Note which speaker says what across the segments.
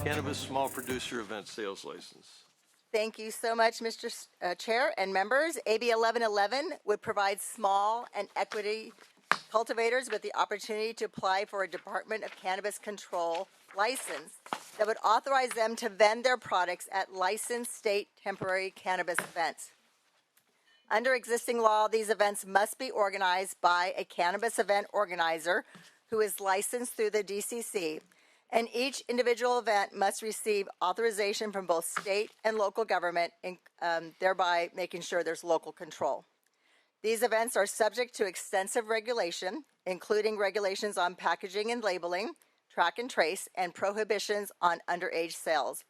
Speaker 1: Cannabis Small Producer Event Sales License.
Speaker 2: Thank you so much, Mr. Chair and members. AB 1111 would provide small and equity cultivators with the opportunity to apply for a Department of Cannabis Control license that would authorize them to vend their products at licensed state temporary cannabis events. Under existing law, these events must be organized by a cannabis event organizer who is licensed through the DCC, and each individual event must receive authorization from both state and local government, thereby making sure there's local control. These events are subject to extensive regulation, including regulations on packaging and labeling, track and trace, and prohibitions on underage sales.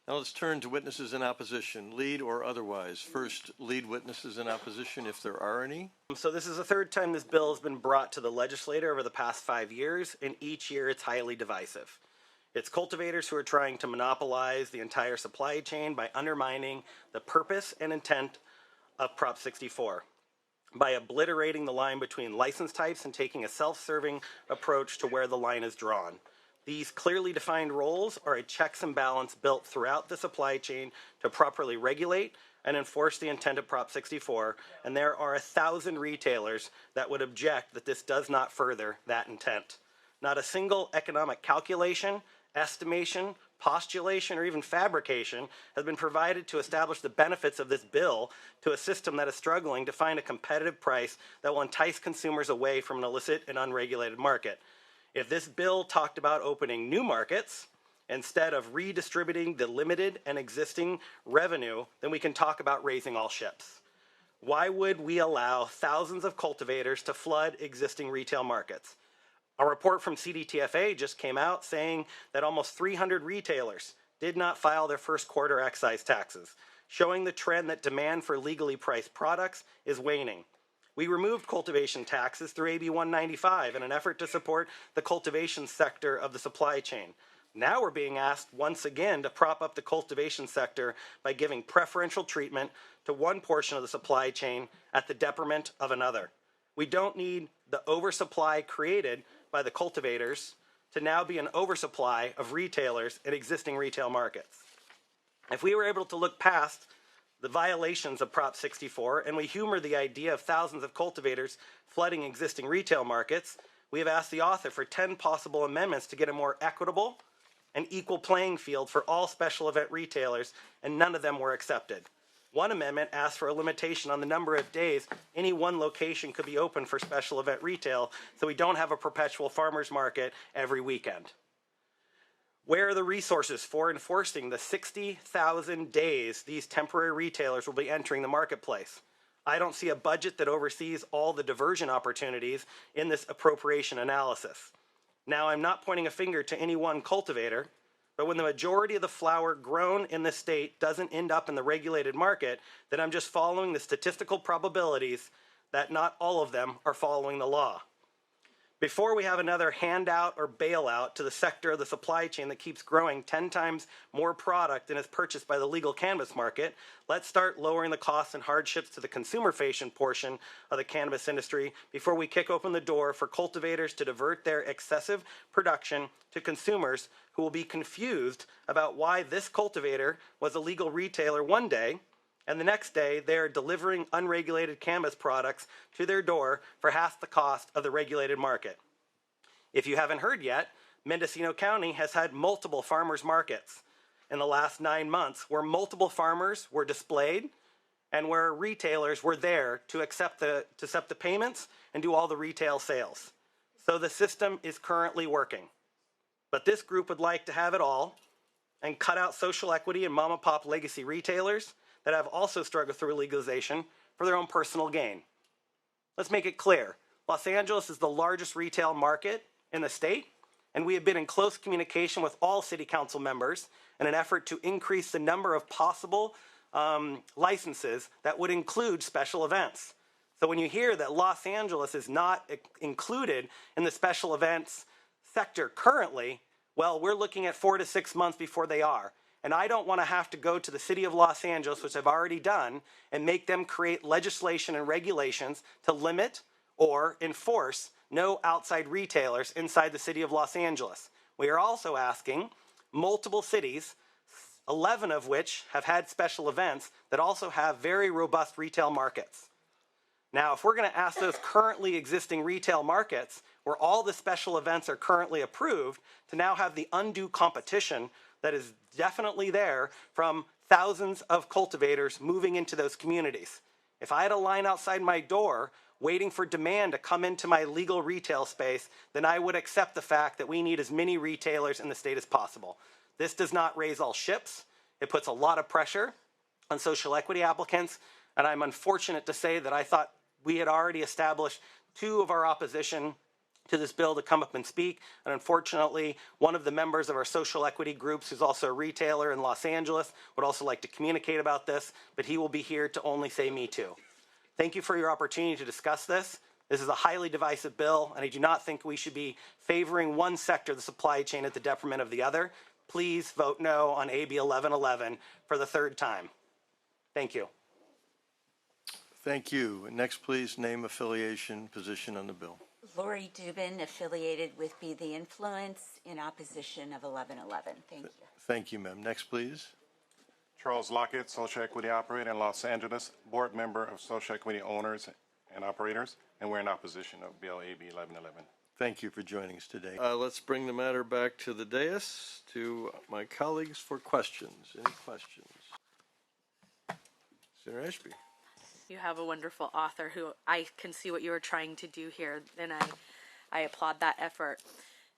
Speaker 1: Now let's turn to witnesses in opposition, lead or otherwise. First, lead witnesses in opposition, if there are any.
Speaker 3: So this is the third time this bill has been brought to the legislature over the past 5 years, and each year it's highly divisive. It's cultivators who are trying to monopolize the entire supply chain by undermining the purpose and intent of Prop 64, by obliterating the line between license types and taking a self-serving approach to where the line is drawn. These clearly defined roles are a checks and balance built throughout the supply chain to properly regulate and enforce the intent of Prop 64, and there are 1,000 retailers that would object that this does not further that intent. Not a single economic calculation, estimation, postulation, or even fabrication has been provided to establish the benefits of this bill to a system that is struggling to find a competitive price that will entice consumers away from an illicit and unregulated market. If this bill talked about opening new markets instead of redistributing the limited and existing revenue, then we can talk about raising all ships. Why would we allow thousands of cultivators to flood existing retail markets? A report from CDTFA just came out saying that almost 300 retailers did not file their first quarter excise taxes, showing the trend that demand for legally priced products is waning. We removed cultivation taxes through AB 195 in an effort to support the cultivation sector of the supply chain. Now we're being asked once again to prop up the cultivation sector by giving preferential treatment to one portion of the supply chain at the detriment of another. We don't need the oversupply created by the cultivators to now be an oversupply of retailers in existing retail markets. If we were able to look past the violations of Prop 64 and we humor the idea of thousands of cultivators flooding existing retail markets, we have asked the author for 10 possible amendments to get a more equitable and equal playing field for all special event retailers, and none of them were accepted. One amendment asked for a limitation on the number of days any one location could be open for special event retail, so we don't have a perpetual farmers market every weekend. Where are the resources for enforcing the 60,000 days these temporary retailers will be entering the marketplace? I don't see a budget that oversees all the diversion opportunities in this appropriation analysis. Now, I'm not pointing a finger to any one cultivator, but when the majority of the flower grown in the state doesn't end up in the regulated market, then I'm just following the statistical probabilities that not all of them are following the law. Before we have another handout or bailout to the sector of the supply chain that keeps growing 10 times more product than is purchased by the legal cannabis market, let's start lowering the costs and hardships to the consumer-facing portion of the cannabis industry before we kick open the door for cultivators to divert their excessive production to consumers who will be confused about why this cultivator was a legal retailer one day and the next day they are delivering unregulated cannabis products to their door for half the cost of the regulated market. If you haven't heard yet, Mendocino County has had multiple farmers markets in the last 9 months where multiple farmers were displayed and where retailers were there to accept the payments and do all the retail sales. So the system is currently working. But this group would like to have it all and cut out social equity and mom and pop legacy retailers that have also struggled through legalization for their own personal gain. Let's make it clear. Los Angeles is the largest retail market in the state, and we have been in close communication with all city council members in an effort to increase the number of possible licenses that would include special events. So when you hear that Los Angeles is not included in the special events sector currently, well, we're looking at 4 to 6 months before they are. And I don't want to have to go to the city of Los Angeles, which I've already done, and make them create legislation and regulations to limit or enforce no outside retailers inside the city of Los Angeles. We are also asking multiple cities, 11 of which have had special events that also have very robust retail markets. Now, if we're going to ask those currently existing retail markets where all the special events are currently approved to now have the undue competition that is definitely there from thousands of cultivators moving into those communities. If I had a line outside my door waiting for demand to come into my legal retail space, then I would accept the fact that we need as many retailers in the state as possible. This does not raise all ships. It puts a lot of pressure on social equity applicants, and I'm unfortunate to say that I thought we had already established two of our opposition to this bill to come up and speak, and unfortunately, one of the members of our social equity groups, who's also a retailer in Los Angeles, would also like to communicate about this, but he will be here to only say me too. Thank you for your opportunity to discuss this. This is a highly divisive bill, and I do not think we should be favoring one sector of the supply chain at the detriment of the other. Please vote no on AB 1111 for the third time. Thank you.
Speaker 1: Thank you. Next, please, name, affiliation, position on the bill.
Speaker 4: Lori Dubin, affiliated with Be the Influence, in opposition of 1111. Thank you.
Speaker 1: Thank you, ma'am. Next, please.
Speaker 5: Charles Lockett, Social Equity Operator in Los Angeles, Board Member of Social Equity Owners and Operators, and we're in opposition of Bill AB 1111.
Speaker 1: Thank you for joining us today. Let's bring the matter back to the dais to my colleagues for questions. Any questions? Senator Ashby.
Speaker 6: You have a wonderful author who I can see what you were trying to do here, and I applaud that effort.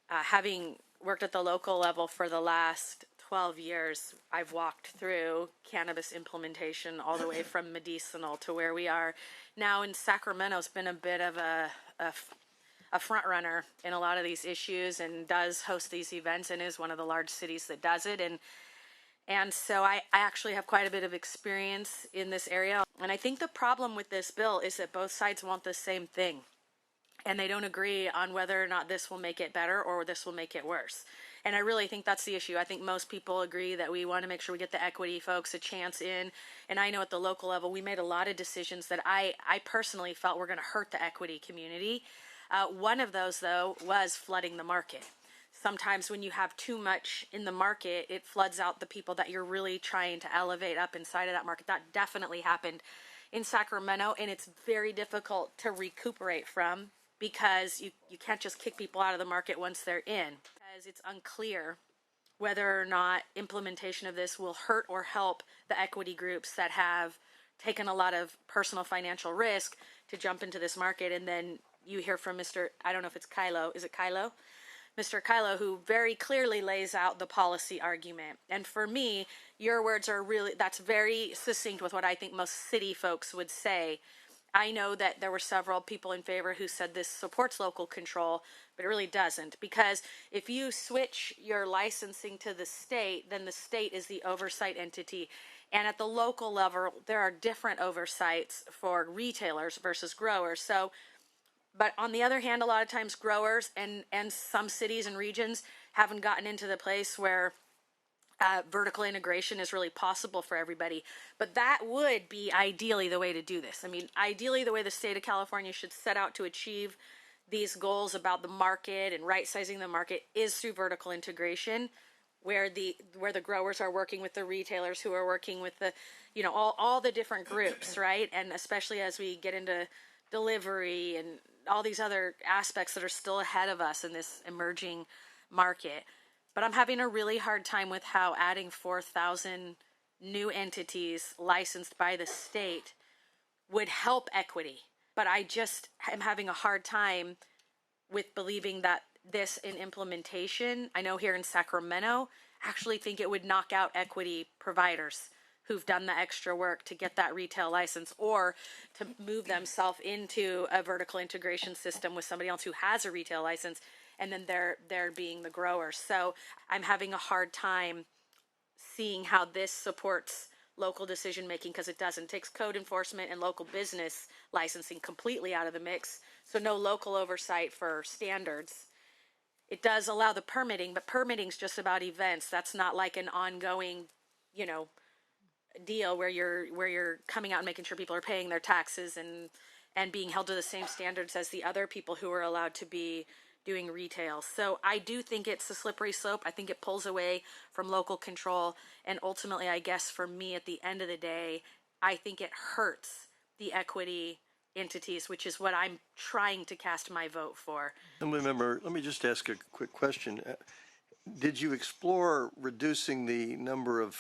Speaker 6: Having worked at the local level for the last 12 years, I've walked through cannabis implementation all the way from medicinal to where we are now in Sacramento. It's been a bit of a front runner in a lot of these issues and does host these events and is one of the large cities that does it. And so I actually have quite a bit of experience in this area. And I think the problem with this bill is that both sides want the same thing. And they don't agree on whether or not this will make it better or this will make it worse. And I really think that's the issue. I think most people agree that we want to make sure we get the equity folks a chance in. And I know at the local level, we made a lot of decisions that I personally felt were going to hurt the equity community. One of those, though, was flooding the market. Sometimes when you have too much in the market, it floods out the people that you're really trying to elevate up inside of that market. That definitely happened in Sacramento, and it's very difficult to recuperate from because you can't just kick people out of the market once they're in, because it's unclear whether or not implementation of this will hurt or help the equity groups that have taken a lot of personal financial risk to jump into this market. And then you hear from Mr., I don't know if it's Kylo, is it Kylo? Mr. Kylo, who very clearly lays out the policy argument. And for me, your words are really, that's very succinct with what I think most city folks would say. I know that there were several people in favor who said this supports local control, but it really doesn't. Because if you switch your licensing to the state, then the state is the oversight entity. And at the local level, there are different oversights for retailers versus growers. So, but on the other hand, a lot of times growers and some cities and regions haven't gotten into the place where vertical integration is really possible for everybody. But that would be ideally the way to do this. I mean, ideally the way the state of California should set out to achieve these goals about the market and right-sizing the market is through vertical integration, where the growers are working with the retailers who are working with the, you know, all the different groups, right? And especially as we get into delivery and all these other aspects that are still ahead of us in this emerging market. But I'm having a really hard time with how adding 4,000 new entities licensed by the state would help equity. But I just am having a hard time with believing that this in implementation, I know here in Sacramento, actually think it would knock out equity providers who've done the extra work to get that retail license or to move themselves into a vertical integration system with somebody else who has a retail license, and then they're being the grower. So I'm having a hard time seeing how this supports local decision making, because it doesn't. It takes code enforcement and local business licensing completely out of the mix, so no local oversight for standards. It does allow the permitting, but permitting's just about events. That's not like an ongoing, you know, deal where you're coming out and making sure people are paying their taxes and being held to the same standards as the other people who are allowed to be doing retail. So I do think it's a slippery slope. I think it pulls away from local control. And ultimately, I guess for me at the end of the day, I think it hurts the equity entities, which is what I'm trying to cast my vote for.
Speaker 1: Assemblymember, let me just ask a quick question. Did you explore reducing the number of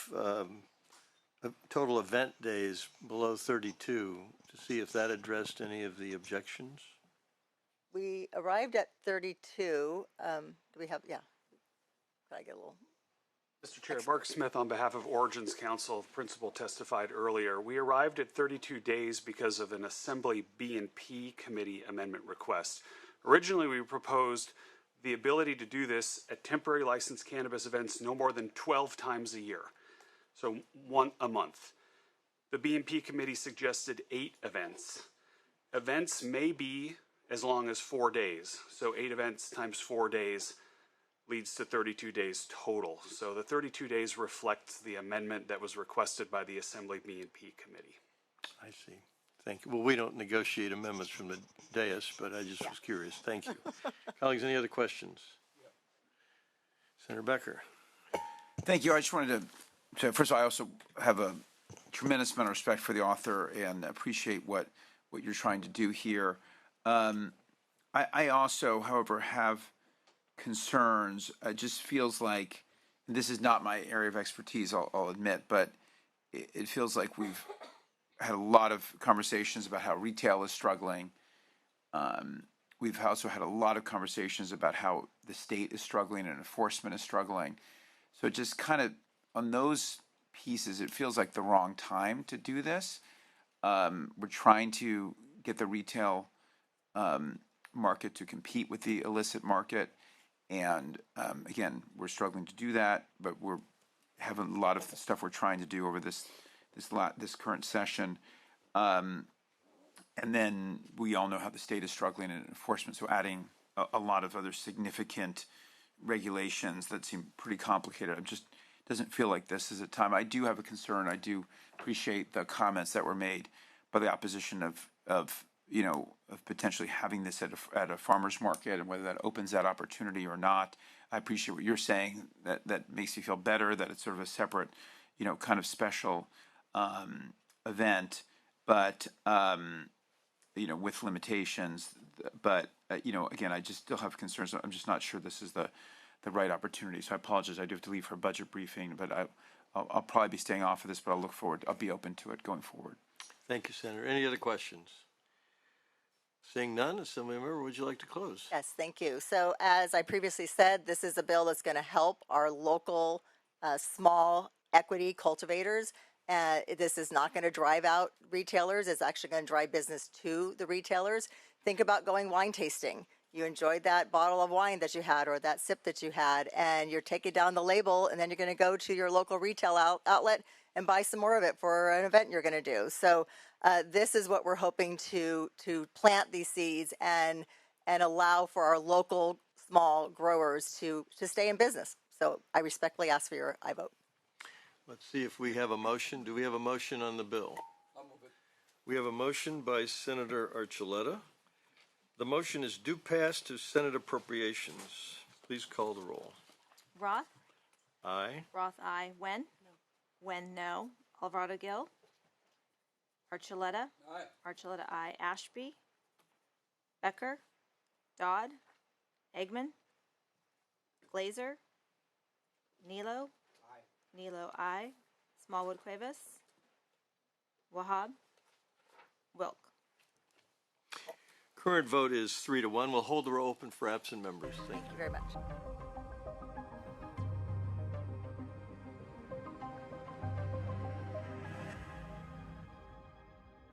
Speaker 1: total event days below 32 to see if that addressed any of the objections?
Speaker 2: We arrived at 32. Do we have, yeah. Could I get a little?
Speaker 7: Mr. Chair, Mark Smith on behalf of Origins Council, principal testified earlier. We arrived at 32 days because of an Assembly B&P committee amendment request. Originally, we proposed the ability to do this at temporary licensed cannabis events no more than 12 times a year, so one a month. The B&P committee suggested 8 events. Events may be as long as 4 days, so 8 events times 4 days leads to 32 days total. So the 32 days reflects the amendment that was requested by the Assembly B&P committee.
Speaker 1: I see. Thank you. Well, we don't negotiate amendments from the dais, but I just was curious. Thank you. Colleagues, any other questions? Senator Becker.
Speaker 8: Thank you. I just wanted to first of all, I also have a tremendous amount of respect for the author and appreciate what you're trying to do here. I also, however, have concerns. It just feels like, and this is not my area of expertise, I'll admit, but it feels like we've had a lot of conversations about how retail is struggling. We've also had a lot of conversations about how the state is struggling and enforcement is struggling. So just kind of on those pieces, it feels like the wrong time to do this. We're trying to get the retail market to compete with the illicit market. And again, we're struggling to do that, but we're having a lot of stuff we're trying to do over this current session. And then we all know how the state is struggling in enforcement. So adding a lot of other significant regulations that seem pretty complicated. It just doesn't feel like this is a time. I do have a concern. I do appreciate the comments that were made by the opposition of potentially having this at a farmer's market and whether that opens that opportunity or not. I appreciate what you're saying. That makes me feel better that it's sort of a separate, kind of special event, but with limitations. But again, I just still have concerns. I'm just not sure this is the right opportunity. So I apologize. I do have to leave for a budget briefing, but I'll probably be staying off of this. But I'll look forward. I'll be open to it going forward.
Speaker 1: Thank you, Senator. Any other questions? Seeing none, Assemblymember, would you like to close?
Speaker 2: Yes, thank you. So as I previously said, this is a bill that's going to help our local small equity cultivators. This is not going to drive out retailers. It's actually going to drive business to the retailers. Think about going wine tasting. You enjoyed that bottle of wine that you had or that sip that you had, and you're taking down the label, and then you're going to go to your local retail outlet and buy some more of it for an event you're going to do. So this is what we're hoping to plant these seeds and allow for our local small growers to stay in business. So I respectfully ask for your I vote.
Speaker 1: Let's see if we have a motion. Do we have a motion on the bill? I'll move it. We have a motion by Senator Archuleta. The motion is due pass to Senate Appropriations. Please call the roll.
Speaker 9: Roth?
Speaker 1: Aye.
Speaker 9: Roth, aye. Wen? No. Wen, no. Alvarado Gil? Archuleta? Aye. Archuleta, aye. Ashby? Becker? Dodd? Eggman? Glazer? Nilo? Aye. Nilo, aye. Smallwood Cuevas? Wahab? Wilk?
Speaker 1: Current vote is 3-1. We'll hold the roll open for absent members. Thank you.
Speaker 2: Thank you very much.